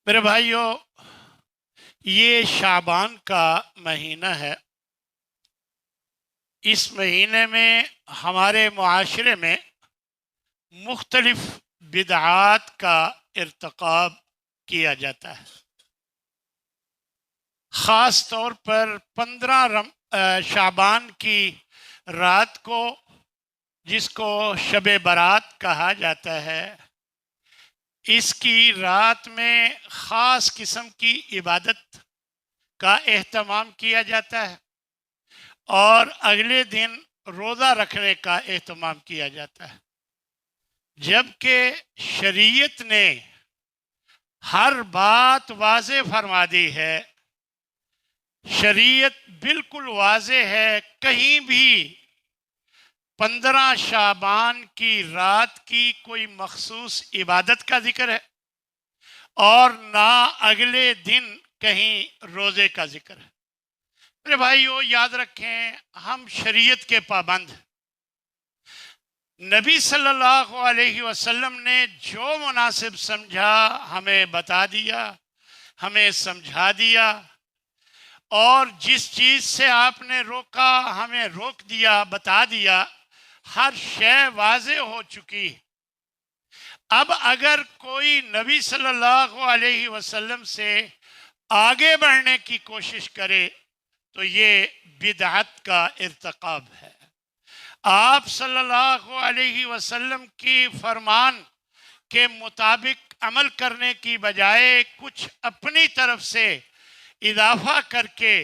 میرے بھائیوں، یہ شعبان کا مہینہ ہے۔ اس مہینے میں ہمارے معاشرے میں مختلف بدعات کا ارتکاب کیا جاتا ہے۔ خاص طور پر 15 شعبان کی رات کو، جس کو شب برات کہا جاتا ہے، اس کی رات میں خاص قسم کی عبادت کا اہتمام کیا جاتا ہے اور اگلے دن روزہ رکھنے کا اہتمام کیا جاتا ہے، جبکہ شریعت نے ہر بات واضح فرما دی ہے۔ شریعت بالکل واضح ہے، کہیں بھی 15 شعبان کی رات کی کوئی مخصوص عبادت کا ذکر ہے اور نہ اگلے دن کہیں روزے کا ذکر ہے۔ میرے بھائیو، یاد رکھیں، ہم شریعت کے پابند ہیں۔ نبی صلی اللہ علیہ وسلم نے جو مناسب سمجھا ہمیں بتا دیا، ہمیں سمجھا دیا، اور جس چیز سے آپ نے روکا ہمیں روک دیا، بتا دیا۔ ہر شے واضح ہو چکی۔ اب اگر کوئی نبی صلی اللہ علیہ وسلم سے آگے بڑھنے کی کوشش کرے تو یہ بدعت کا ارتکاب ہے۔ آپ صلی اللہ علیہ وسلم کی فرمان کے مطابق عمل کرنے کی بجائے کچھ اپنی طرف سے اضافہ کر کے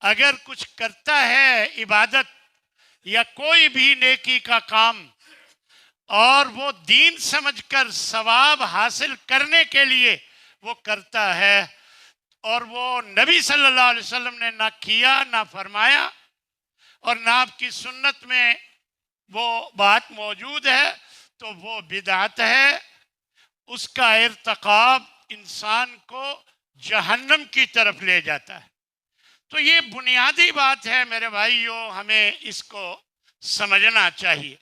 اگر کچھ کرتا ہے، عبادت یا کوئی بھی نیکی کا کام، اور وہ دین سمجھ کر ثواب حاصل کرنے کے لیے وہ کرتا ہے، اور وہ نبی صلی اللہ علیہ وسلم نے نہ کیا، نہ فرمایا، اور نہ آپ کی سنت میں وہ بات موجود ہے، تو وہ بدعت ہے۔ اس کا ارتکاب انسان کو جہنم کی طرف لے جاتا ہے۔ تو یہ بنیادی بات ہے میرے بھائیوں، ہمیں اس کو سمجھنا چاہیے۔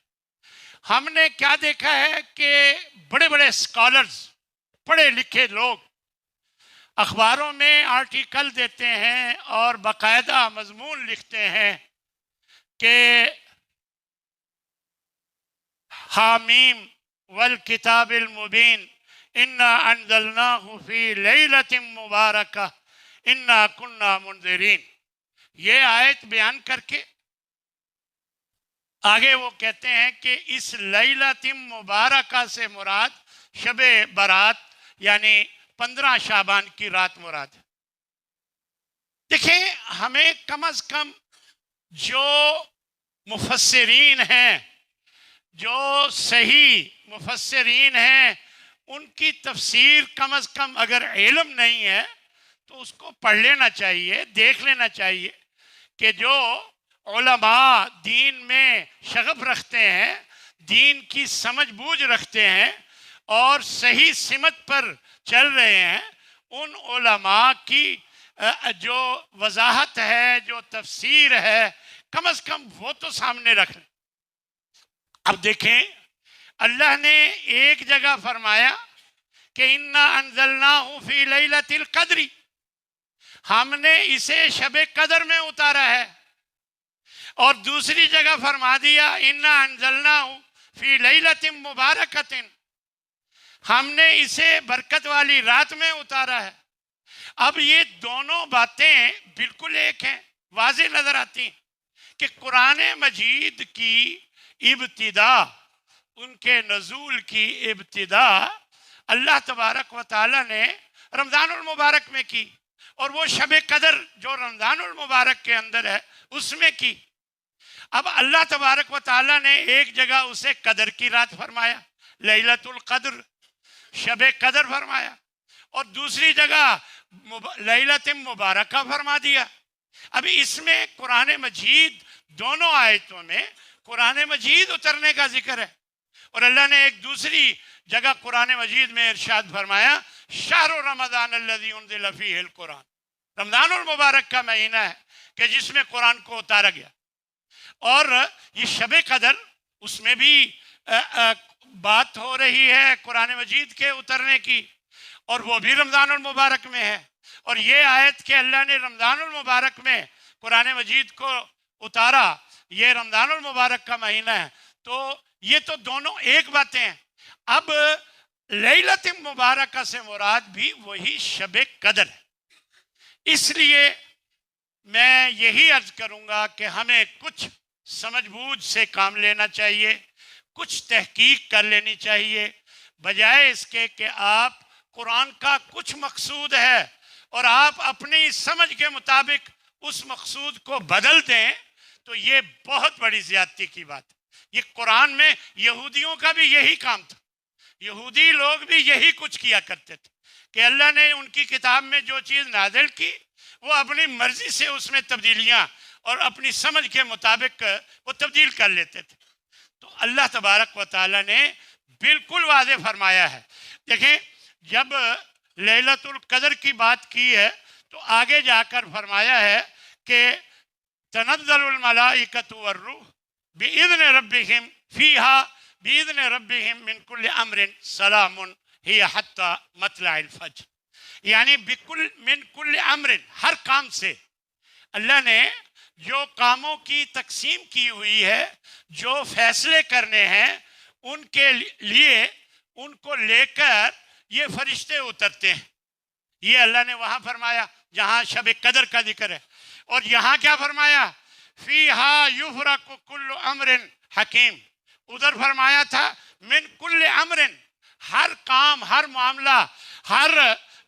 ہم نے کیا دیکھا ہے کہ بڑے بڑے اسکالرز، پڑھے لکھے لوگ اخباروں میں آرٹیکل دیتے ہیں اور باقاعدہ مضمون لکھتے ہیں کہ حامیم والکتاب المبین انا انزلناہ فی لیلۃ مبارکہ انا کننا منذرین۔ یہ آیت بیان کر کے آگے وہ کہتے ہیں کہ اس لیلۃ مبارکہ سے مراد شب برات یعنی 15 شعبان کی رات مراد ہے۔ دیکھیں، ہمیں کم از کم جو مفسرین ہیں، جو صحیح مفسرین ہیں، ان کی تفسیر کم از کم اگر علم نہیں ہے تو اس کو پڑھ لینا چاہیے، دیکھ لینا چاہیے کہ جو علماء دین میں شغف رکھتے ہیں، دین کی سمجھ بوجھ رکھتے ہیں اور صحیح سمت پر چل رہے ہیں، ان علماء کی جو وضاحت ہے، جو تفسیر ہے، کم از کم وہ تو سامنے رکھ لیں۔ اب دیکھیں، اللہ نے ایک جگہ فرمایا کہ انا انزلناہ فی لیلۃ القدر، ہم نے اسے شب قدر میں اتارا ہے، اور دوسری جگہ فرما دیا انا انزلناہ فی لیلۃ مبارکۃ، ہم نے اسے برکت والی رات میں اتارا ہے۔ اب یہ دونوں باتیں بالکل ایک ہیں، واضح نظر آتی ہیں کہ قرآن مجید کی ابتدا، ان کے نزول کی ابتدا اللہ تبارک و تعالی نے رمضان المبارک میں کی، اور وہ شب قدر جو رمضان المبارک کے اندر ہے اس میں کی۔ اب اللہ تبارک و تعالی نے ایک جگہ اسے قدر کی رات فرمایا، لیلۃ القدر، شب قدر فرمایا، اور دوسری جگہ لیلۃ مبارکہ فرما دیا۔ اب اس میں قرآن مجید، دونوں آیتوں میں قرآن مجید اترنے کا ذکر ہے، اور اللہ نے ایک دوسری جگہ قرآن مجید میں ارشاد فرمایا شہر رمضان الذی انزل فیہ القرآن، رمضان المبارک کا مہینہ ہے کہ جس میں قرآن کو اتارا گیا۔ اور یہ شب قدر، اس میں بھی بات ہو رہی ہے قرآن مجید کے اترنے کی، اور وہ بھی رمضان المبارک میں ہے. اور یہ آیت کہ اللہ نے رمضان المبارک میں قرآن مجید کو اتارا، یہ رمضان المبارک کا مہینہ ہے، تو یہ تو دونوں ایک باتیں ہیں. اب لیلۃ مبارکہ سے مراد بھی وہی شب قدر ہے. اس لیے میں یہی عرض کروں گا کہ ہمیں کچھ سمجھ بوجھ سے کام لینا چاہیے، کچھ تحقیق کر لینی چاہیے، بجائے اس کے کہ آپ قرآن کا کچھ مقصود ہے اور آپ اپنی سمجھ کے مطابق اس مقصود کو بدل دیں، تو یہ بہت بڑی زیادتی کی بات ہے. یہ قرآن میں یہودیوں کا بھی یہی کام تھا. یہودی لوگ بھی یہی کچھ کیا کرتے تھے کہ اللہ نے ان کی کتاب میں جو چیز نازل کی وہ اپنی مرضی سے اس میں تبدیلیاں اور اپنی سمجھ کے مطابق وہ تبدیل کر لیتے تھے. تو اللہ تبارک و تعالیٰ نے بالکل واضح فرمایا ہے. دیکھیں جب لیلۃ القدر کی بات کی ہے تو آگے جا کر فرمایا ہے کہ تنزل الملائکۃ والروح بإذن ربهم فیہا بإذن ربهم من کل امر سلام ہی حتی مطلع الفجر. یعنی من کل امر، ہر کام سے. اللہ نے جو کاموں کی تقسیم کی ہوئی ہے، جو فیصلے کرنے ہیں، ان کے لیے ان کو لے کر یہ فرشتے اترتے ہیں. یہ اللہ نے وہاں فرمایا جہاں شب قدر کا ذکر ہے. اور یہاں کیا فرمایا؟ فیہا یفرق کل امر حکیم. ادھر فرمایا تھا من کل امر، ہر کام، ہر معاملہ، ہر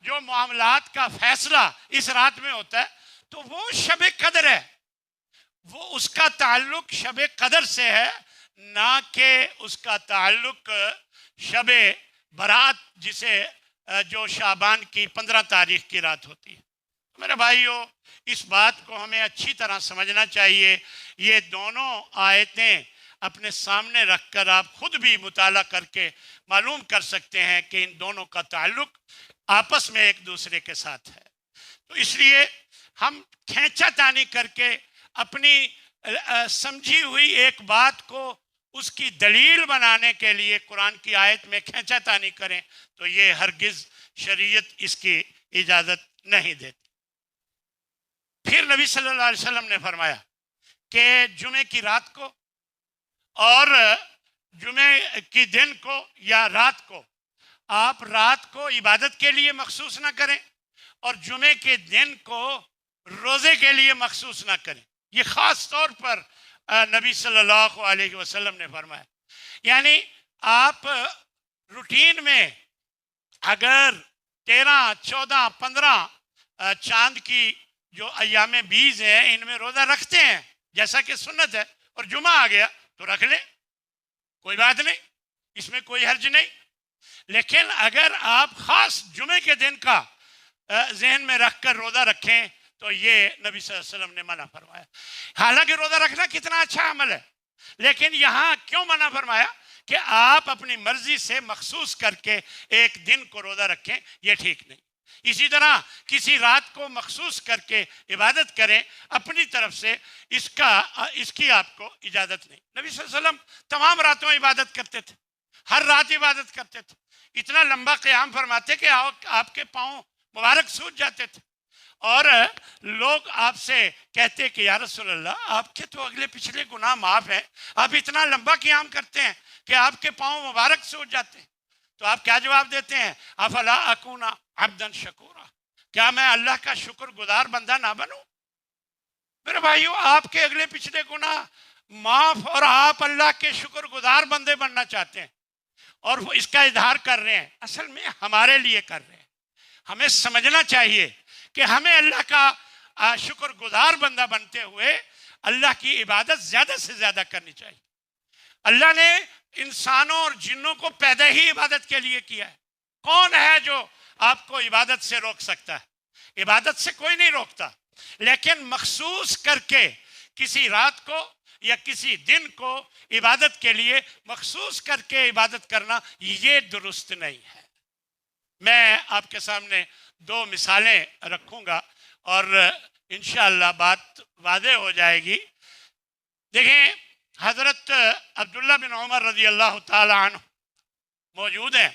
جو معاملات کا فیصلہ اس رات میں ہوتا ہے. تو وہ شب قدر ہے، وہ اس کا تعلق شب قدر سے ہے، نہ کہ اس کا تعلق شب برات جسے جو شعبان کی 15 تاریخ کی رات ہوتی ہے. میرے بھائیو، اس بات کو ہمیں اچھی طرح سمجھنا چاہیے. یہ دونوں آیتیں اپنے سامنے رکھ کر آپ خود بھی مطالعہ کر کے معلوم کر سکتے ہیں کہ ان دونوں کا تعلق آپس میں ایک دوسرے کے ساتھ ہے. تو اس لیے ہم کھینچا تانی کر کے اپنی سمجھی ہوئی ایک بات کو اس کی دلیل بنانے کے لیے قرآن کی آیت میں کھینچا تانی کریں تو یہ ہرگز شریعت اس کی اجازت نہیں دیتی. پھر نبی صلی اللہ علیہ وسلم نے فرمایا کہ جمعے کی رات کو اور جمعے کی دن کو یا رات کو، آپ رات کو عبادت کے لیے مخصوص نہ کریں اور جمعے کے دن کو روزے کے لیے مخصوص نہ کریں. یہ خاص طور پر نبی صلی اللہ علیہ وسلم نے فرمایا. یعنی آپ روٹین میں اگر 13، 14، 15 چاند کی جو ایام بیز ہیں ان میں روزہ رکھتے ہیں جیسا کہ سنت ہے، اور جمعہ آ گیا تو رکھ لیں، کوئی بات نہیں، اس میں کوئی حرج نہیں. لیکن اگر آپ خاص جمعے کے دن کا ذہن میں رکھ کر روزہ رکھیں تو یہ نبی صلی اللہ علیہ وسلم نے منع فرمایا. حالانکہ روزہ رکھنا کتنا اچھا عمل ہے، لیکن یہاں کیوں منع فرمایا کہ آپ اپنی مرضی سے مخصوص کر کے ایک دن کو روزہ رکھیں؟ یہ ٹھیک نہیں. اسی طرح کسی رات کو مخصوص کر کے عبادت کریں اپنی طرف سے، اس کی آپ کو اجازت نہیں. نبی صلی اللہ علیہ وسلم تمام راتوں عبادت کرتے تھے، ہر رات عبادت کرتے تھے. اتنا لمبا قیام فرماتے کہ آپ کے پاؤں مبارک سوج جاتے تھے. اور لوگ آپ سے کہتے کہ یا رسول اللہ آپ کے تو اگلے پچھلے گناہ معاف ہیں، آپ اتنا لمبا قیام کرتے ہیں کہ آپ کے پاؤں مبارک سوج جاتے ہیں. تو آپ کیا جواب دیتے ہیں؟ افلا اکون عبدا شکورا، کیا میں اللہ کا شکر گزار بندہ نہ بنوں؟ میرے بھائیو، آپ کے اگلے پچھلے گناہ معاف اور آپ اللہ کے شکر گزار بندے بننا چاہتے ہیں اور وہ اس کا اظہار کر رہے ہیں. اصل میں ہمارے لیے کر رہے ہیں. ہمیں سمجھنا چاہیے کہ ہمیں اللہ کا شکر گزار بندہ بنتے ہوئے اللہ کی عبادت زیادہ سے زیادہ کرنی چاہیے. اللہ نے انسانوں اور جنوں کو پیدا ہی عبادت کے لیے کیا ہے. کون ہے جو آپ کو عبادت سے روک سکتا ہے؟ عبادت سے کوئی نہیں روکتا، لیکن مخصوص کر کے کسی رات کو یا کسی دن کو عبادت کے لیے مخصوص کر کے عبادت کرنا یہ درست نہیں ہے. میں آپ کے سامنے 2 مثالیں رکھوں گا اور انشاءاللہ بات واضح ہو جائے گی. دیکھیں، حضرت عبداللہ بن عمر رضی اللہ تعالی عنہ موجود ہیں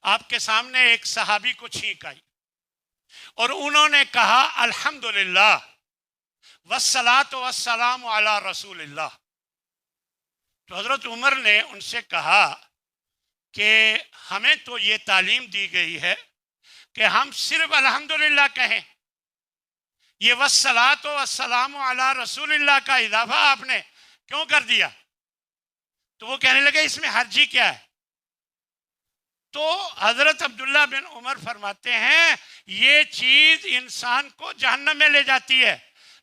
آپ کے سامنے ایک صحابی کو چھینک آئی اور انہوں نے کہا الحمدللہ والصلاۃ والسلام علی رسول اللہ. تو حضرت عمر نے ان سے کہا کہ ہمیں تو یہ تعلیم دی گئی ہے کہ ہم صرف الحمدللہ کہیں. یہ والصلاۃ والسلام علی رسول اللہ کا اضافہ آپ نے کیوں کر دیا؟ تو وہ کہنے لگے اس میں حرجی کیا ہے؟ تو حضرت عبداللہ بن عمر فرماتے ہیں یہ چیز انسان کو جہنم میں لے جاتی ہے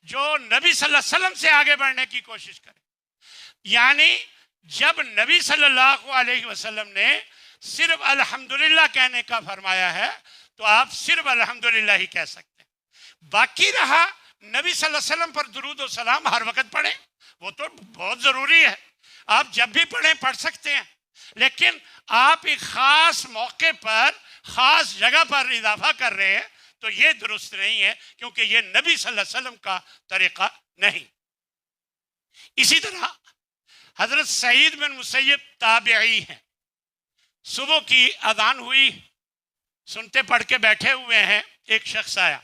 جو نبی صلی اللہ علیہ وسلم سے آگے بڑھنے کی کوشش کرے. یعنی جب نبی صلی اللہ علیہ وسلم نے صرف الحمدللہ کہنے کا فرمایا ہے تو آپ صرف الحمدللہ ہی کہہ سکتے ہیں. باقی رہا نبی صلی اللہ علیہ وسلم پر درود و سلام ہر وقت پڑھیں، وہ تو بہت ضروری ہے، آپ جب بھی پڑھیں پڑھ سکتے ہیں. لیکن آپ ایک خاص موقع پر خاص جگہ پر اضافہ کر رہے ہیں تو یہ درست نہیں ہے، کیونکہ یہ نبی صلی اللہ علیہ وسلم کا طریقہ نہیں. اسی طرح حضرت سعید بن مسیب تابعی ہیں. صبح کی اذان ہوئی، سنتے پڑھ کے بیٹھے ہوئے ہیں، ایک شخص آیا،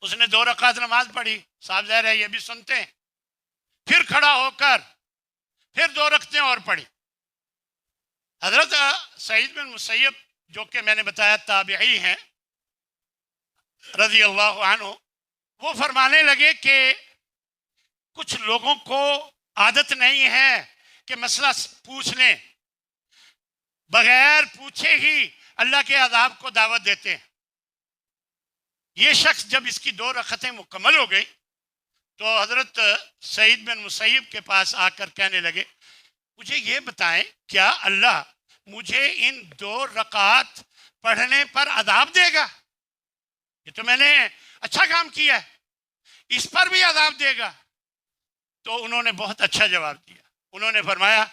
اس نے 2 رکعت نماز پڑھی، صاحب ظاہر ہے یہ بھی سنتے ہیں. پھر کھڑا ہو کر پھر 2 رکعتیں اور پڑھی. حضرت سعید بن مسیب جو کہ میں نے بتایا تابعی ہیں رضی اللہ عنہ، وہ فرمانے لگے کہ کچھ لوگوں کو عادت نہیں ہے کہ مسئلہ پوچھ لیں، بغیر پوچھے ہی اللہ کے عذاب کو دعوت دیتے ہیں. یہ شخص جب اس کی 2 رکعتیں مکمل ہو گئی تو حضرت سعید بن مسیب کے پاس آ کر کہنے لگے مجھے یہ بتائیں کیا اللہ مجھے ان 2 رکعات پڑھنے پر عذاب دے گا؟ یہ تو میں نے اچھا کام کیا ہے، اس پر بھی عذاب دے گا؟ تو انہوں نے بہت اچھا جواب دیا. انہوں نے فرمایا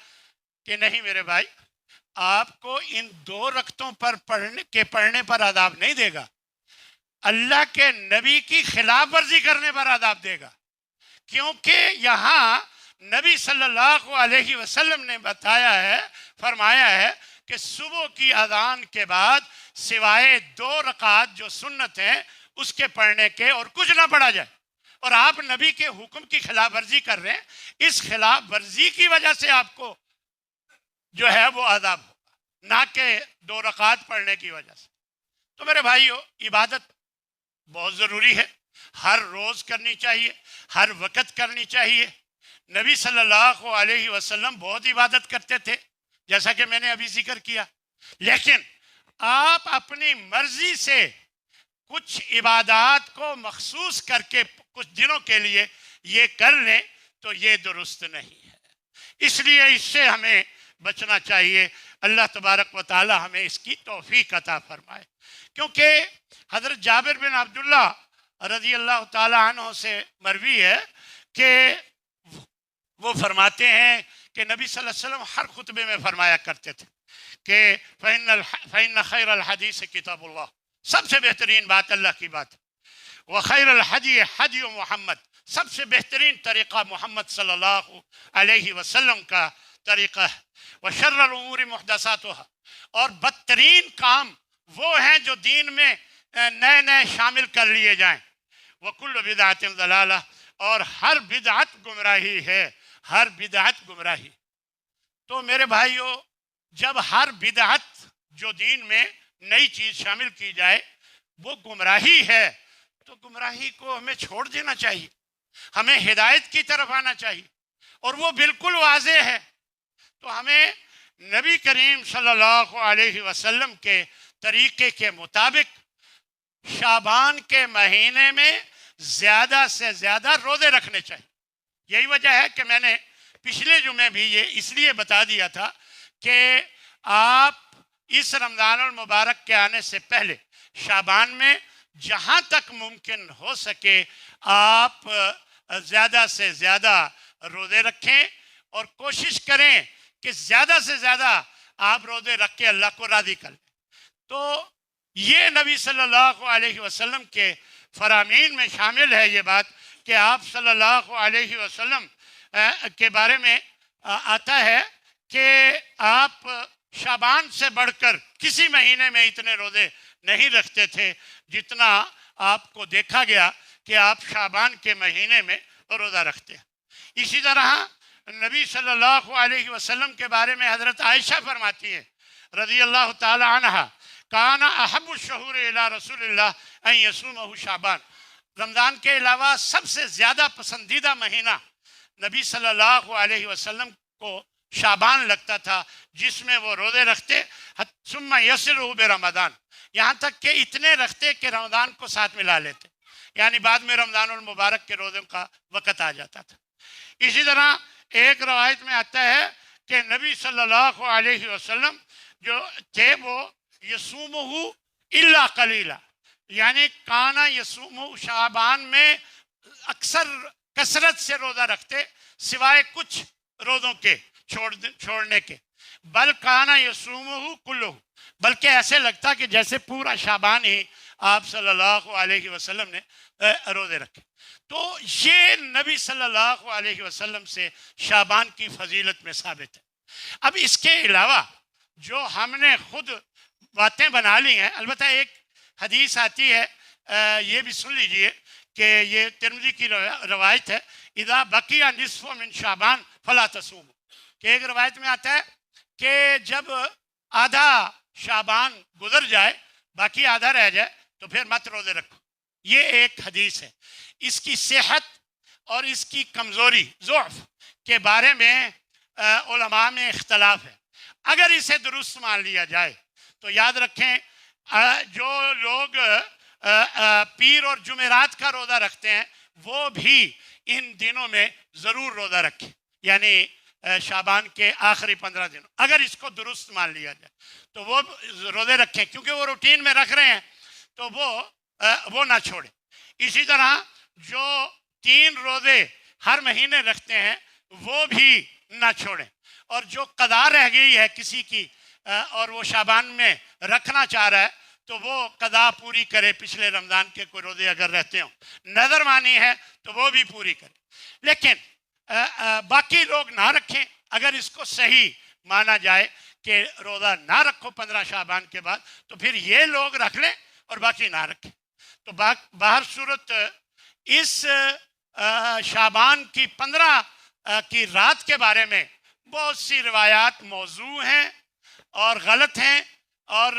کہ نہیں میرے بھائی، آپ کو ان 2 رکعتوں پر پڑھنے پر عذاب نہیں دے گا، اللہ کے نبی کی خلاف ورزی کرنے پر عذاب دے گا. کیونکہ یہاں نبی صلی اللہ علیہ وسلم نے بتایا ہے، فرمایا ہے کہ صبح کی اذان کے بعد سوائے 2 رکعات جو سنت ہیں اس کے پڑھنے کے اور کچھ نہ پڑھا جائے. اور آپ نبی کے حکم کی خلاف ورزی کر رہے ہیں، اس خلاف ورزی کی وجہ سے آپ کو جو ہے وہ عذاب ہوگا، نہ کہ 2 رکعات پڑھنے کی وجہ سے. تو میرے بھائیو، عبادت بہت ضروری ہے، ہر روز کرنی چاہیے، ہر وقت کرنی چاہیے. نبی صلی اللہ علیہ وسلم بہت عبادت کرتے تھے جیسا کہ میں نے ابھی ذکر کیا، لیکن آپ اپنی مرضی سے کچھ عبادات کو مخصوص کر کے کچھ دنوں کے لیے یہ کر لیں تو یہ درست نہیں ہے. اس لیے اس سے ہمیں بچنا چاہیے. اللہ تبارک و تعالی ہمیں اس کی توفیق عطا فرمائے. کیونکہ حضرت جابر بن عبداللہ رضی اللہ تعالی عنہ سے مروی ہے کہ وہ فرماتے ہیں کہ نبی صلی اللہ علیہ وسلم ہر خطبے میں فرمایا کرتے تھے کہ فَإِنَّ خَيْرَ الْحَدِيثِ کتاب اللہ، سب سے بہترین بات اللہ کی بات. وَخَيْرَ الْحَدِيِ حَدِيُ محمد، سب سے بہترین طریقہ محمد صلی اللہ علیہ وسلم کا طریقہ ہے. وَشَرَّ الْأُمُورِ مُحْدَثَاتُهَا، اور بدترین کام وہ ہیں جو دین میں نئے شامل کر لیے جائیں. وَكُلُّ بِدْعَةٍ ضَلَالَةٍ، اور ہر بدعت گمراہی ہے، ہر بدعت گمراہی. تو میرے بھائیو، جب ہر بدعت جو دین میں نئی چیز شامل کی جائے وہ گمراہی ہے تو گمراہی کو ہمیں چھوڑ دینا چاہیے، ہمیں ہدایت کی طرف آنا چاہیے، اور وہ بالکل واضح ہے. تو ہمیں نبی کریم صلی اللہ علیہ وسلم کے طریقے کے مطابق شعبان کے مہینے میں زیادہ سے زیادہ روزے رکھنے چاہیے. یہی وجہ ہے کہ میں نے پچھلے جمعے بھی یہ اس لیے بتا دیا تھا کہ آپ اس رمضان المبارک کے آنے سے پہلے شعبان میں جہاں تک ممکن ہو سکے آپ زیادہ سے زیادہ روزے رکھیں اور کوشش کریں کہ زیادہ سے زیادہ آپ روزے رکھ کے اللہ کو راضی کریں. تو یہ نبی صلی اللہ علیہ وسلم کے فرامین میں شامل ہے یہ بات کہ آپ صلی اللہ علیہ وسلم کے بارے میں آتا ہے کہ آپ شعبان سے بڑھ کر کسی مہینے میں اتنے روزے نہیں رکھتے تھے جتنا آپ کو دیکھا گیا کہ آپ شعبان کے مہینے میں روزہ رکھتے ہیں۔ اسی طرح نبی صلی اللہ علیہ وسلم کے بارے میں حضرت عائشہ فرماتی ہیں رضی اللہ تعالی عنہ، کانا احب الشہور الی رسول اللہ ان یصومہ شعبان، رمضان کے علاوہ سب سے زیادہ پسندیدہ مہینہ نبی صلی اللہ علیہ وسلم کو شعبان لگتا تھا، جس میں وہ روزے رکھتے، ثم یصلہ برمضان، یہاں تک کہ اتنے رکھتے کہ رمضان کو ساتھ ملا لیتے، یعنی بعد میں رمضان المبارک کے روزوں کا وقت آ جاتا تھا۔ اسی طرح ایک روایت میں آتا ہے کہ نبی صلی اللہ علیہ وسلم جو تھے وہ یصومہ الا قلیلا، یعنی کانا یصومہ، شعبان میں اکثر کثرت سے روزہ رکھتے سوائے کچھ روزوں کے چھوڑنے کے، بل کانا یصومہ کلہ، بلکہ ایسے لگتا کہ جیسے پورا شعبان ہی آپ صلی اللہ علیہ وسلم نے روزے رکھے۔ تو یہ نبی صلی اللہ علیہ وسلم سے شعبان کی فضیلت میں ثابت ہے۔ اب اس کے علاوہ جو ہم نے خود باتیں بنا لی ہیں، البتہ ایک حدیث آتی ہے، یہ بھی سن لیجئے کہ یہ ترمذی کی روایت ہے، اذا بقی نصف من شعبان فلا تصوم، کہ ایک روایت میں آتا ہے کہ جب آدھا شعبان گزر جائے، باقی آدھا رہ جائے تو پھر مت روزے رکھو۔ یہ ایک حدیث ہے، اس کی صحت اور اس کی کمزوری، ضعف کے بارے میں علماء میں اختلاف ہے۔ اگر اسے درست مان لیا جائے تو یاد رکھیں جو لوگ پیر اور جمعرات کا روزہ رکھتے ہیں وہ بھی ان دنوں میں ضرور روزہ رکھیں، یعنی شعبان کے آخری 15 دنوں، اگر اس کو درست مان لیا جائے تو وہ روزے رکھیں، کیونکہ وہ روٹین میں رکھ رہے ہیں تو وہ نہ چھوڑیں۔ اسی طرح جو 3 روزے ہر مہینے رکھتے ہیں وہ بھی نہ چھوڑیں، اور جو قضا رہ گئی ہے کسی کی اور وہ شعبان میں رکھنا چاہ رہا ہے تو وہ قضا پوری کرے، پچھلے رمضان کے کوئی روزے اگر رہتے ہوں، نظر مانی ہے تو وہ بھی پوری کرے۔ لیکن باقی لوگ نہ رکھیں، اگر اس کو صحیح مانا جائے کہ روزہ نہ رکھو 15 شعبان کے بعد، تو پھر یہ لوگ رکھ لیں اور باقی نہ رکھیں۔ تو باہر صورت اس شعبان کی 15 کی رات کے بارے میں بہت سی روایات موضوع ہیں اور غلط ہیں، اور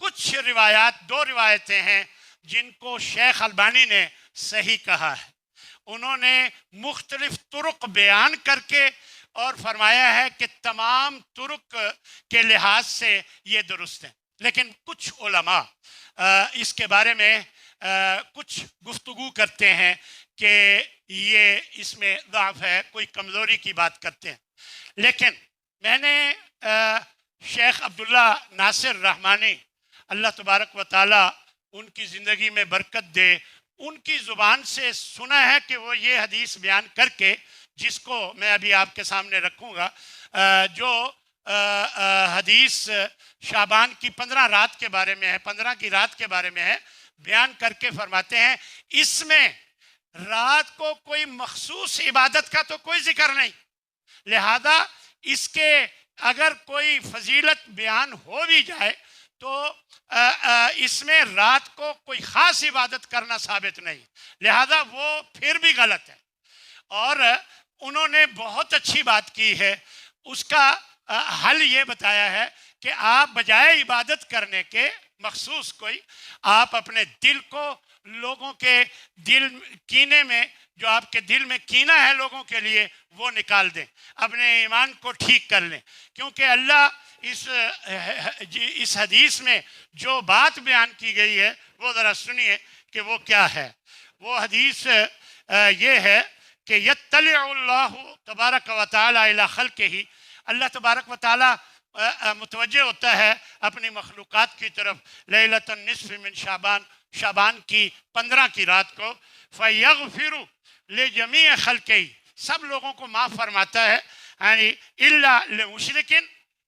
کچھ روایات، 2 روایتیں ہیں جن کو شیخ البانی نے صحیح کہا ہے، انہوں نے مختلف طرق بیان کر کے اور فرمایا ہے کہ تمام طرق کے لحاظ سے یہ درست ہیں، لیکن کچھ علماء اس کے بارے میں کچھ گفتگو کرتے ہیں کہ یہ اس میں ضعف ہے، کوئی کمزوری کی بات کرتے ہیں۔ لیکن میں نے شیخ عبداللہ ناصر رحمانی، اللہ تبارک و تعالیٰ ان کی زندگی میں برکت دے، ان کی زبان سے سنا ہے کہ وہ یہ حدیث بیان کر کے، جس کو میں ابھی آپ کے سامنے رکھوں گا، جو حدیث شعبان کی 15 رات کے بارے میں ہے، 15 کی رات کے بارے میں ہے، بیان کر کے فرماتے ہیں اس میں رات کو کوئی مخصوص عبادت کا تو کوئی ذکر نہیں، لہذا اس کے اگر کوئی فضیلت بیان ہو بھی جائے تو اس میں رات کو کوئی خاص عبادت کرنا ثابت نہیں، لہذا وہ پھر بھی غلط ہے۔ اور انہوں نے بہت اچھی بات کی ہے، اس کا حل یہ بتایا ہے کہ آپ بجائے عبادت کرنے کے مخصوص کوئی، آپ اپنے دل کو لوگوں کے دل کینے میں، جو آپ کے دل میں کینہ ہے لوگوں کے لیے، وہ نکال دیں، اپنے ایمان کو ٹھیک کر لیں، کیونکہ اللہ اس حدیث میں جو بات بیان کی گئی ہے وہ ذرا سنیے کہ وہ کیا ہے۔ وہ حدیث یہ ہے کہ یطلع اللہ تبارک و تعالی الی خلقہ، اللہ تبارک و تعالی متوجہ ہوتا ہے اپنی مخلوقات کی طرف لیلۃ النصف من شعبان، شعبان کی 15 کی رات کو، فیغفر لجمیع خلقہ، سب لوگوں کو معاف فرماتا ہے، یعنی الا لمشرک،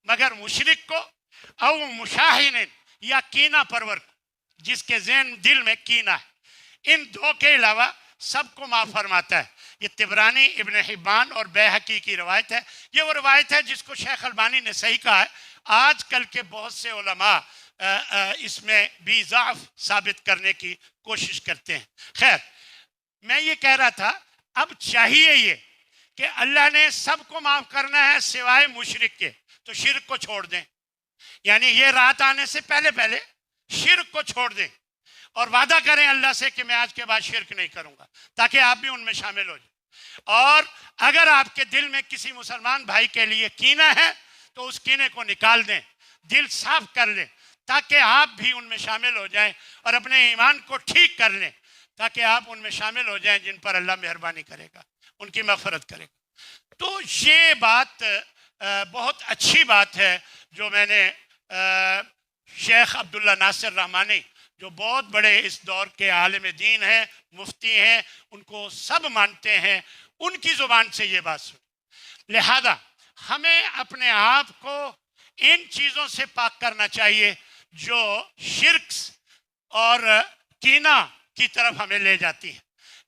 مگر مشرک کو، او مشاہن، یا کینہ پرور کو، جس کے ذہن دل میں کینہ ہے، ان 2 کے علاوہ سب کو معاف فرماتا ہے۔ یہ طبرانی، ابن حبان اور بیہقی کی روایت ہے۔ یہ وہ روایت ہے جس کو شیخ البانی نے صحیح کہا ہے۔ آج کل کے بہت سے علماء اس میں بھی ضعف ثابت کرنے کی کوشش کرتے ہیں۔ خیر، میں یہ کہہ رہا تھا اب چاہیے یہ کہ اللہ نے سب کو معاف کرنا ہے سوائے مشرک کے، تو شرک کو چھوڑ دیں، یعنی یہ رات آنے سے پہلے پہلے شرک کو چھوڑ دیں اور وعدہ کریں اللہ سے کہ میں آج کے بعد شرک نہیں کروں گا، تاکہ آپ بھی ان میں شامل ہو جائیں۔ اور اگر آپ کے دل میں کسی مسلمان بھائی کے لیے کینہ ہے تو اس کینے کو نکال دیں، دل صاف کر لیں، تاکہ آپ بھی ان میں شامل ہو جائیں اور اپنے ایمان کو ٹھیک کر لیں، تاکہ آپ ان میں شامل ہو جائیں جن پر اللہ مہربانی کرے گا، ان کی مغفرت کرے گا۔ تو یہ بات بہت اچھی بات ہے جو میں نے شیخ عبداللہ ناصر رحمانی، جو بہت بڑے اس دور کے عالم دین ہیں، مفتی ہیں، ان کو سب مانتے ہیں، ان کی زبان سے یہ بات سنی۔ لہذا ہمیں اپنے آپ کو ان چیزوں سے پاک کرنا چاہیے جو شرک اور کینہ کی طرف ہمیں لے جاتی ہے،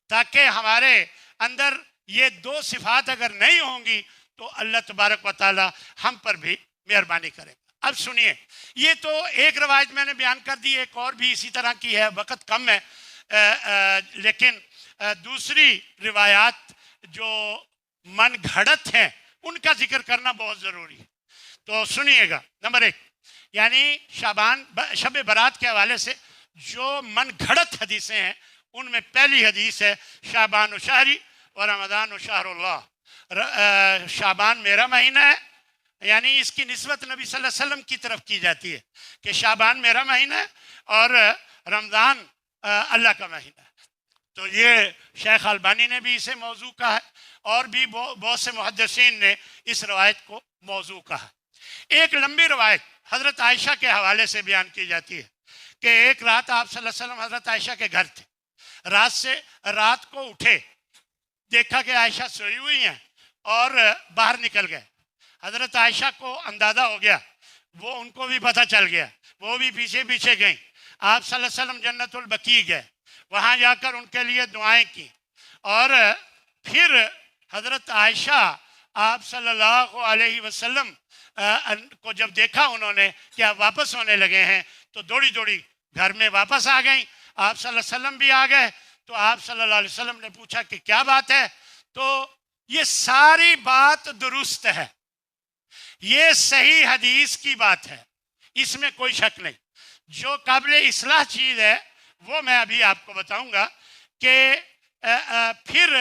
تاکہ ہمارے اندر یہ دو صفات اگر نہیں ہوں گی تو اللہ تبارک و تعالی ہم پر بھی مہربانی کرے گا۔ اب سنیے، یہ تو ایک روایت میں نے بیان کر دی، ایک اور بھی اسی طرح کی ہے، وقت کم ہے، لیکن دوسری روایات جو من گھڑت ہیں ان کا ذکر کرنا بہت ضروری ہے۔ تو سنیے گا، نمبر 1، یعنی شب برات کے حوالے سے جو من گھڑت حدیثیں ہیں ان میں پہلی حدیث ہے شعبان و شہری و رمضان و شہر اللہ۔ شعبان میرا مہینہ ہے، یعنی اس کی نسبت نبی صلی اللہ علیہ وسلم کی طرف کی جاتی ہے کہ شعبان میرا مہینہ ہے اور رمضان اللہ کا مہینہ ہے۔ تو یہ شیخ البانی نے بھی اسے موضوع کہا ہے اور بھی بہت سے محدثین نے اس روایت کو موضوع کہا۔ ایک لمبی روایت حضرت عائشہ کے حوالے سے بیان کی جاتی ہے کہ ایک رات آپ صلی اللہ علیہ وسلم حضرت عائشہ کے گھر تھے، رات کو اٹھے، دیکھا کہ عائشہ سوئی ہوئی ہیں اور باہر نکل گئے۔ حضرت عائشہ کو اندازہ ہو گیا، وہ ان کو بھی پتہ چل گیا، وہ بھی پیچھے پیچھے گئیں۔ آپ صلی اللہ علیہ وسلم جنت البقیع گئے، وہاں جا کر ان کے لیے دعائیں کی، اور پھر حضرت عائشہ آپ صلی اللہ علیہ وسلم کو جب دیکھا انہوں نے کہ آپ واپس ہونے لگے ہیں تو دوڑی دوڑی گھر میں واپس آ گئیں۔ آپ صلی اللہ علیہ وسلم بھی آ گئے تو آپ صلی اللہ علیہ وسلم نے پوچھا کہ کیا بات ہے؟ تو یہ ساری بات درست ہے، یہ صحیح حدیث کی بات ہے، اس میں کوئی شک نہیں۔ جو قابل اصلاح چیز ہے وہ میں ابھی آپ کو بتاؤں گا کہ پھر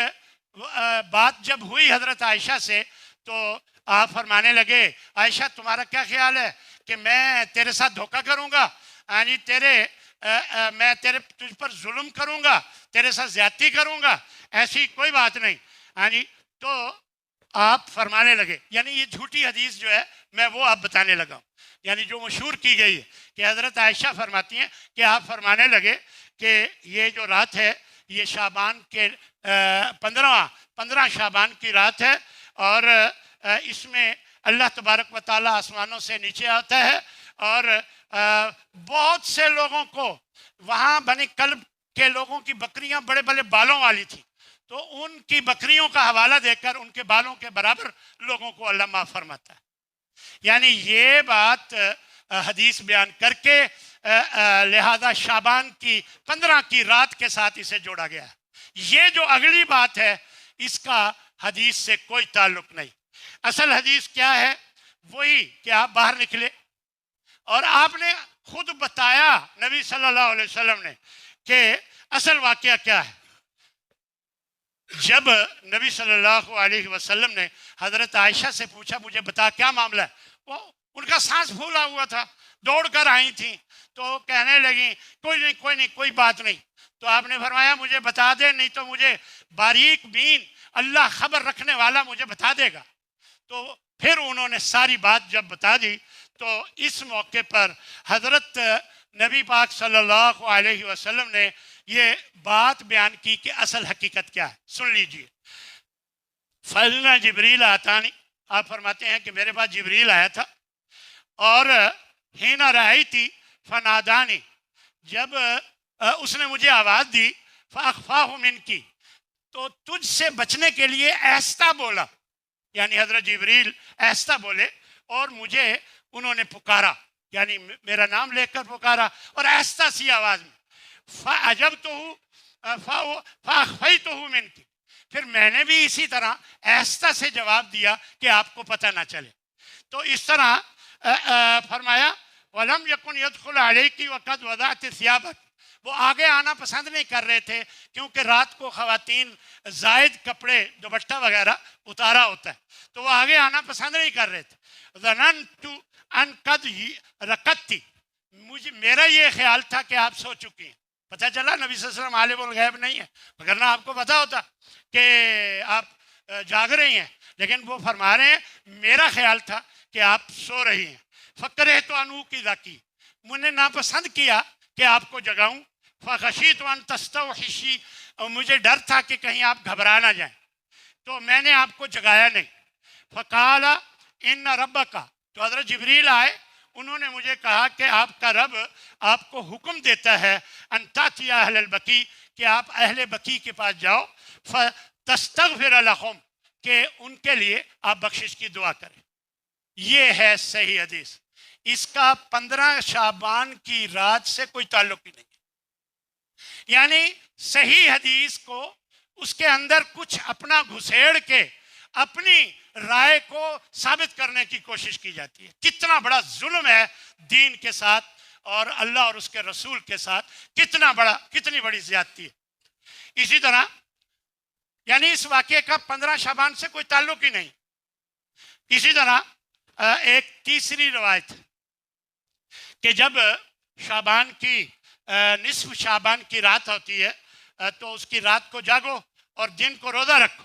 بات جب ہوئی حضرت عائشہ سے تو آپ فرمانے لگے، عائشہ تمہارا کیا خیال ہے کہ میں تیرے ساتھ دھوکہ کروں گا، یعنی میں تجھ پر ظلم کروں گا، تیرے ساتھ زیادتی کروں گا؟ ایسی کوئی بات نہیں۔ یعنی تو آپ فرمانے لگے، یعنی یہ جھوٹی حدیث جو ہے میں وہ آپ بتانے لگا ہوں، یعنی جو مشہور کی گئی ہے کہ حضرت عائشہ فرماتی ہیں کہ آپ فرمانے لگے کہ یہ جو رات ہے یہ شعبان کے 15 شعبان کی رات ہے، اور اس میں اللہ تبارک و تعالیٰ آسمانوں سے نیچے آتا ہے اور بہت سے لوگوں کو، وہاں بنی کلب کے لوگوں کی بکریاں بڑے بڑے بالوں والی تھیں، تو ان کی بکریوں کا حوالہ دے کر ان کے بالوں کے برابر لوگوں کو اللہ معاف فرماتا ہے۔ یعنی یہ بات حدیث بیان کر کے لہذا شعبان کی 15 کی رات کے ساتھ اسے جوڑا گیا ہے۔ یہ جو اگلی بات ہے اس کا حدیث سے کوئی تعلق نہیں۔ اصل حدیث کیا ہے؟ وہی کہ آپ باہر نکلے اور آپ نے خود بتایا، نبی صلی اللہ علیہ وسلم نے، کہ اصل واقعہ کیا ہے۔ جب نبی صلی اللہ علیہ وسلم نے حضرت عائشہ سے پوچھا مجھے بتا کیا معاملہ ہے، وہ ان کا سانس پھولا ہوا تھا، دوڑ کر آئی تھیں تو کہنے لگیں کوئی بات نہیں۔ تو آپ نے فرمایا مجھے بتا دے، نہیں تو مجھے باریک بین اللہ خبر رکھنے والا مجھے بتا دے گا۔ تو پھر انہوں نے ساری بات جب بتا دی تو اس موقع پر حضرت نبی پاک صلی اللہ علیہ وسلم نے یہ بات بیان کی کہ اصل حقیقت کیا ہے۔ سن لیجئے، فَإِنَّ جبریل آتانی، آپ فرماتے ہیں کہ میرے پاس جبریل آیا تھا، اور حین رأیتی فنادانی، جب اس نے مجھے آواز دی، فَأَخْفَاهُ مِنْكِ، تو تجھ سے بچنے کے لیے ایستا بولا، یعنی حضرت جبریل ایستا بولے اور مجھے انہوں نے پکارا، یعنی میرا نام لے کر پکارا اور ایستا سی آواز میں، فَأَخْفَيْتُهُ مِنْكِ، پھر میں نے بھی اسی طرح ایستا سے جواب دیا کہ آپ کو پتہ نہ چلے۔ تو اس طرح فرمایا وَلَمْ يَكُنْ يَدْخُلُ عَلَيْكِ وَقَدْ وَضَعْتِ ثِيَابَكِ، وہ آگے آنا پسند نہیں کر رہے تھے کیونکہ رات کو خواتین زائد کپڑے دوپٹہ وغیرہ اتارا ہوتا ہے، تو وہ آگے آنا پسند نہیں کر رہے تھے۔ ظَنَنْتُ أَنْ قَدْ رَقَدْتِ، میرا یہ خیال تھا کہ آپ سو چکی ہیں۔ پتہ چلا نبی صلی اللہ علیہ وسلم عالم الغیب نہیں ہے، وگرنہ آپ کو پتہ ہوتا کہ آپ جاگ رہی ہیں، لیکن وہ فرما رہے ہیں میرا خیال تھا کہ آپ سو رہی ہیں۔ فَكَرِهْتُ أَنْ أُوقِظَكِ، میں نے ناپسند کیا کہ آپ کو جگاؤں۔ فَخَشِيتُ أَنْ تَسْتَوْحِشِي، اور مجھے ڈر تھا کہ کہیں آپ گھبرا نہ جائیں، تو میں نے آپ کو جگایا نہیں۔ فَقَالَ إِنَّ رَبَّكَ، تو حضرت جبریل آئے، انہوں نے مجھے کہا کہ آپ کا رب آپ کو حکم دیتا ہے ان تأتی اہل البقیع، کہ آپ اہل بقیع کے پاس جاؤ، فتستغفر لهم، کہ ان کے لیے آپ بخشش کی دعا کریں۔ یہ ہے صحیح حدیث، اس کا 15 شعبان کی رات سے کوئی تعلق ہی نہیں، یعنی صحیح حدیث کو اس کے اندر کچھ اپنا گھسیڑ کے اپنی رائے کو ثابت کرنے کی کوشش کی جاتی ہے۔ کتنا بڑا ظلم ہے دین کے ساتھ اور اللہ اور اس کے رسول کے ساتھ، کتنی بڑی زیادتی ہے۔ اسی طرح یعنی اس واقعے کا 15 شعبان سے کوئی تعلق ہی نہیں۔ اسی طرح ایک تیسری روایت کہ جب شعبان کی نصف شعبان کی رات ہوتی ہے تو اس کی رات کو جاگو اور دن کو روزہ رکھو،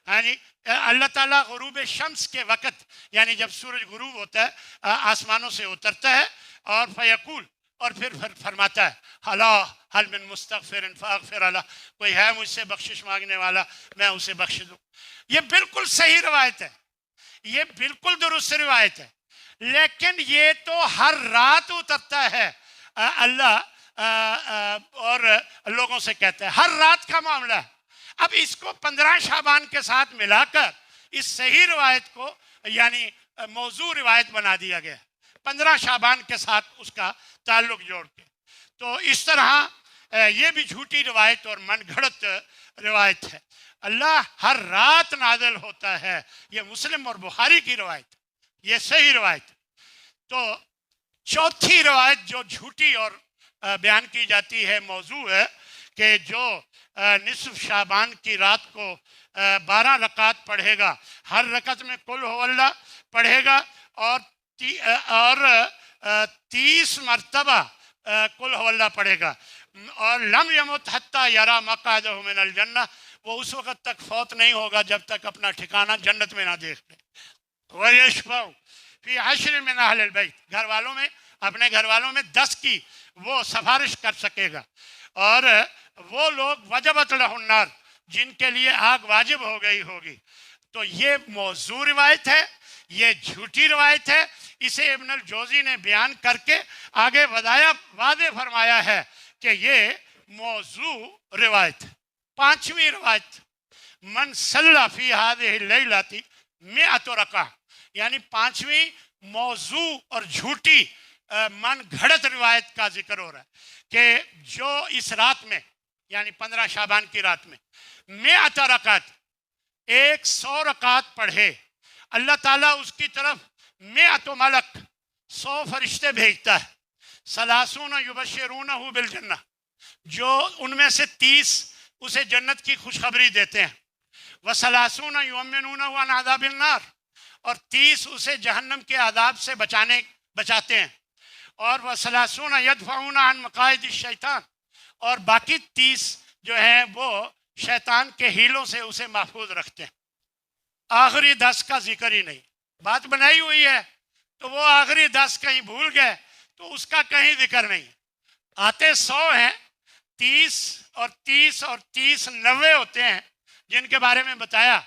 یعنی اللہ تعالیٰ غروب شمس کے وقت، یعنی جب سورج غروب ہوتا ہے آسمانوں سے اترتا ہے اور فیقول، اور پھر فرماتا ہے ہلا حل من مستغفر فاغفر اللہ، کوئی ہے مجھ سے بخشش مانگنے والا میں اسے بخش دوں۔ یہ بالکل صحیح روایت ہے، یہ بالکل درست روایت ہے، لیکن یہ تو ہر رات اترتا ہے اللہ اور لوگوں سے کہتا ہے، ہر رات کا معاملہ ہے۔ اب اس کو 15 شعبان کے ساتھ ملا کر اس صحیح روایت کو یعنی موضوع روایت بنا دیا گیا، 15 شعبان کے ساتھ اس کا تعلق جوڑ کے۔ تو اس طرح یہ بھی جھوٹی روایت اور من گھڑت روایت ہے۔ اللہ ہر رات نازل ہوتا ہے، یہ مسلم اور بخاری کی روایت، یہ صحیح روایت۔ تو چوتھی روایت جو جھوٹی اور بیان کی جاتی ہے موضوع ہے کہ جو نصف شعبان کی رات کو 12 رکعت پڑھے گا، ہر رکعت میں قل ہو اللہ پڑھے گا اور 30 مرتبہ قل ہو اللہ پڑھے گا، اور لم یمت حتی یرا مقعدہ من الجنہ، وہ اس وقت تک فوت نہیں ہوگا جب تک اپنا ٹھکانہ جنت میں نہ دیکھ لے۔ وَيَشْفَعُ فِي 10 من اہل البیت، گھر والوں میں، اپنے گھر والوں میں 10 کی وہ سفارش کر سکے گا، اور وہ لوگ وجبت لہ النار، جن کے لیے آگ واجب ہو گئی ہوگی۔ تو یہ موضوع روایت ہے، یہ جھوٹی روایت ہے، اسے ابن الجوزی نے بیان کر کے آگے واضح فرمایا ہے کہ یہ موضوع روایت۔ 5ویں روایت من صلی فی هذه اللیلۃ 100 رکعہ، یعنی 5ویں موضوع اور جھوٹی من گھڑت روایت کا ذکر ہو رہا ہے کہ جو اس رات میں یعنی 15 شعبان کی رات میں 100 رکعت 100 رکعت پڑھے، اللہ تعالیٰ اس کی طرف 100 ملک 100 فرشتے بھیجتا ہے، 30 یبشرونہ بالجنہ، جو ان میں سے 30 اسے جنت کی خوشخبری دیتے ہیں، و30 یؤمنونہ عن عذاب النار، اور 30 اسے جہنم کے عذاب سے بچاتے ہیں، اور و30 یدفعون عن مقاعد الشیطان، اور باقی 30 جو ہیں وہ شیطان کے ہیلوں سے اسے محفوظ رکھتے ہیں۔ آخری 10 کا ذکر ہی نہیں، بات بنائی ہوئی ہے تو وہ آخری 10 کہیں بھول گئے تو اس کا کہیں ذکر نہیں۔ آتے 100 ہیں، 30 اور 30 اور 30 90 ہوتے ہیں جن کے بارے میں بتایا،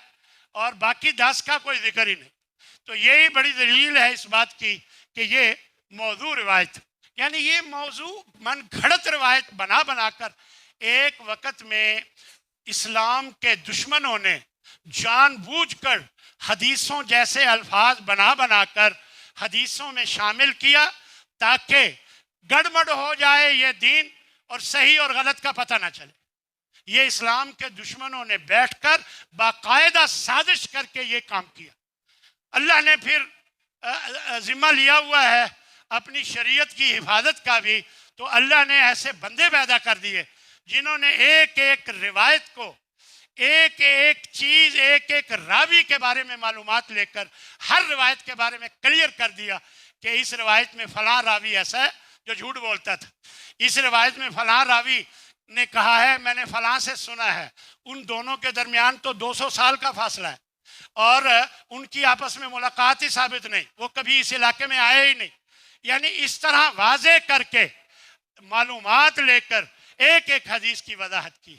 اور باقی 10 کا کوئی ذکر ہی نہیں۔ تو یہی بڑی دلیل ہے اس بات کی کہ یہ موضوع روایت، یعنی یہ موضوع من گھڑت روایت بنا کر ایک وقت میں اسلام کے دشمنوں نے جان بوجھ کر حدیثوں جیسے الفاظ بنا بنا کر حدیثوں میں شامل کیا تاکہ گڑبڑ ہو جائے یہ دین اور صحیح اور غلط کا پتہ نہ چلے. یہ اسلام کے دشمنوں نے بیٹھ کر باقاعدہ سازش کر کے یہ کام کیا. اللہ نے پھر ذمہ لیا ہوا ہے اپنی شریعت کی حفاظت کا بھی. تو اللہ نے ایسے بندے پیدا کر دیے جنہوں نے ایک ایک روایت کو، ایک ایک چیز، ایک ایک راوی کے بارے میں معلومات لے کر ہر روایت کے بارے میں کلیئر کر دیا کہ اس روایت میں فلاں راوی ایسا ہے جو جھوٹ بولتا تھا، اس روایت میں فلاں راوی نے کہا ہے میں نے فلاں سے سنا ہے. ان دونوں کے درمیان تو 200 سال کا فاصلہ ہے اور ان کی آپس میں ملاقات ہی ثابت نہیں، وہ کبھی اس علاقے میں آئے ہی نہیں. یعنی اس طرح واضح کر کے معلومات لے کر ایک ایک حدیث کی وضاحت کی.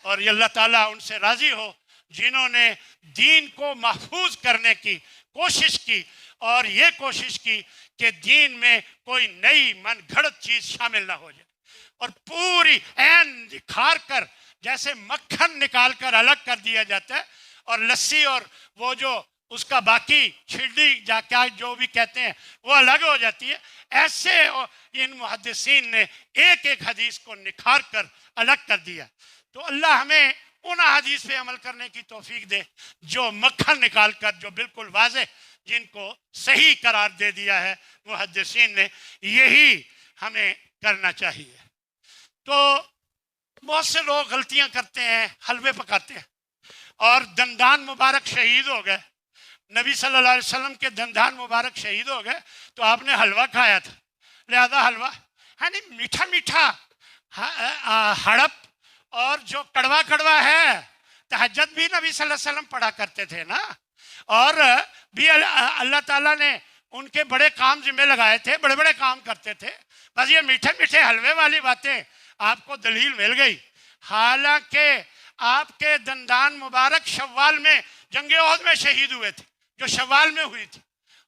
اور یہ اللہ تعالیٰ ان سے راضی ہو جنہوں نے دین کو محفوظ کرنے کی کوشش کی اور یہ کوشش کی کہ دین میں کوئی نئی من گھڑت چیز شامل نہ ہو جائے، اور پوری عین نکھار کر جیسے مکھن نکال کر الگ کر دیا جاتا ہے اور لسی اور وہ جو اس کا باقی چھڑی جا کیا جو بھی کہتے ہیں وہ الگ ہو جاتی ہے، ایسے ان محدثین نے ایک ایک حدیث کو نکھار کر الگ کر دیا. تو اللہ ہمیں ان حدیث پہ عمل کرنے کی توفیق دے جو مکھن نکال کر، جو بالکل واضح، جن کو صحیح قرار دے دیا ہے محدثین نے. یہی ہمیں کرنا چاہیے. تو بہت سے لوگ غلطیاں کرتے ہیں، حلوے پکاتے ہیں اور دندان مبارک شہید ہو گئے. نبی صلی اللہ علیہ وسلم کے دندان مبارک شہید ہو گئے تو آپ نے حلوہ کھایا تھا، لہذا حلوہ یعنی میٹھا میٹھا ہڑپ اور جو کڑوا کڑوا ہے. تہجد بھی نبی صلی اللہ علیہ وسلم پڑھا کرتے تھے نا، اور بھی اللہ تعالیٰ نے ان کے بڑے کام ذمہ لگائے تھے، بڑے بڑے کام کرتے تھے. بس یہ میٹھے میٹھے حلوے والی باتیں آپ کو دلیل مل گئی. حالانکہ آپ کے دندان مبارک شوال میں جنگ احد میں شہید ہوئے تھے، جو شوال میں ہوئی تھی.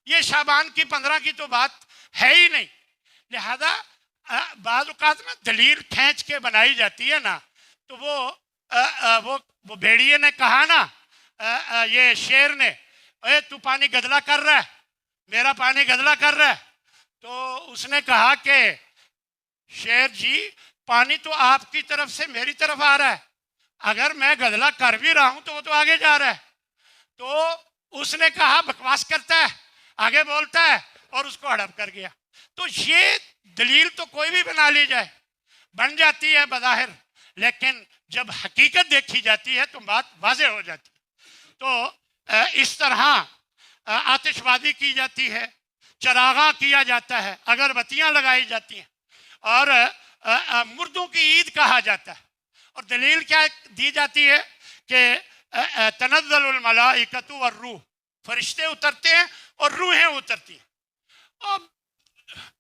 یہ شعبان کی 15 کی تو بات ہے ہی نہیں. لہذا بعض اوقات میں دلیل کھینچ کے بنائی جاتی ہے نا، تو وہ بھیڑیے نے کہا نا، یہ شیر نے، اے تو پانی گدلا کر رہا ہے، میرا پانی گدلا کر رہا ہے. تو اس نے کہا کہ شیر جی پانی تو آپ کی طرف سے میری طرف آ رہا ہے، اگر میں گدلا کر بھی رہا ہوں تو وہ تو آگے جا رہا ہے. تو اس نے کہا بکواس کرتا ہے، آگے بولتا ہے، اور اس کو ہڑپ کر گیا. تو یہ دلیل تو کوئی بھی بنا لی جائے بن جاتی ہے بظاہر، لیکن جب حقیقت دیکھی جاتی ہے تو بات واضح ہو جاتی ہے. تو اس طرح آتش بازی کی جاتی ہے، چراغاں کیا جاتا ہے، اگربتیاں لگائی جاتی ہیں، اور مردوں کی عید کہا جاتا ہے. اور دلیل کیا دی جاتی ہے کہ تنزل الملائکۃ والروح، فرشتے اترتے ہیں اور روحیں اترتی ہیں. اور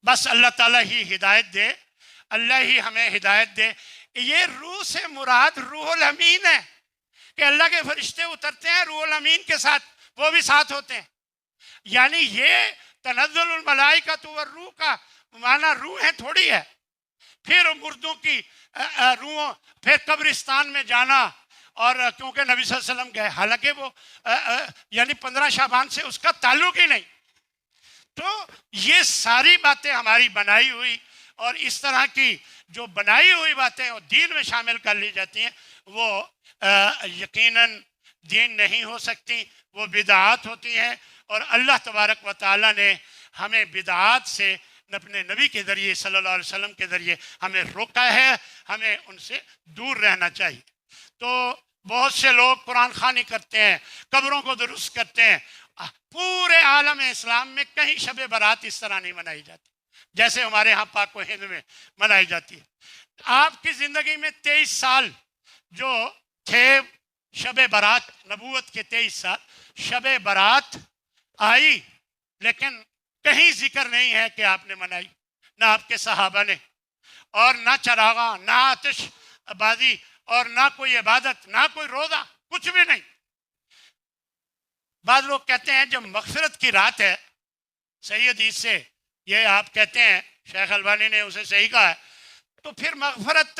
بس اللہ تعالیٰ ہی ہدایت دے، اللہ ہی ہمیں ہدایت دے. یہ روح سے مراد روح الامین ہے کہ اللہ کے فرشتے اترتے ہیں روح الامین کے ساتھ، وہ بھی ساتھ ہوتے ہیں. یعنی یہ تنزل الملائکۃ والروح کا معنی روحیں تھوڑی ہے. پھر مردوں کی روحوں، پھر قبرستان میں جانا، اور کیونکہ نبی صلی اللہ علیہ وسلم گئے، حالانکہ وہ یعنی 15 شعبان سے اس کا تعلق ہی نہیں. تو یہ ساری باتیں ہماری بنائی ہوئی، اور اس طرح کی جو بنائی ہوئی باتیں اور دین میں شامل کر لی جاتی ہیں وہ یقیناً دین نہیں ہو سکتی، وہ بدعات ہوتی ہیں. اور اللہ تبارک و تعالیٰ نے ہمیں بدعات سے اپنے نبی کے ذریعے صلی اللہ علیہ وسلم کے ذریعے ہمیں روکا ہے، ہمیں ان سے دور رہنا چاہیے. تو بہت سے لوگ قرآن خوانی کرتے ہیں، قبروں کو درست کرتے ہیں. پورے عالم اسلام میں کہیں شب برات اس طرح نہیں منائی جاتی جیسے ہمارے ہاں پاک و ہند میں منائی جاتی ہے. آپ کی زندگی میں 23 سال جو تھے شب برات، نبوت کے 23 سال شب برات آئی، لیکن کہیں ذکر نہیں ہے کہ آپ نے منائی، نہ آپ کے صحابہ نے، اور نہ چراغاں، نہ آتش بازی، اور نہ کوئی عبادت، نہ کوئی روزہ، کچھ بھی نہیں. بعض لوگ کہتے ہیں جب مغفرت کی رات ہے، صحیح حدیث سے یہ آپ کہتے ہیں، شیخ البانی نے اسے صحیح کہا ہے، تو پھر مغفرت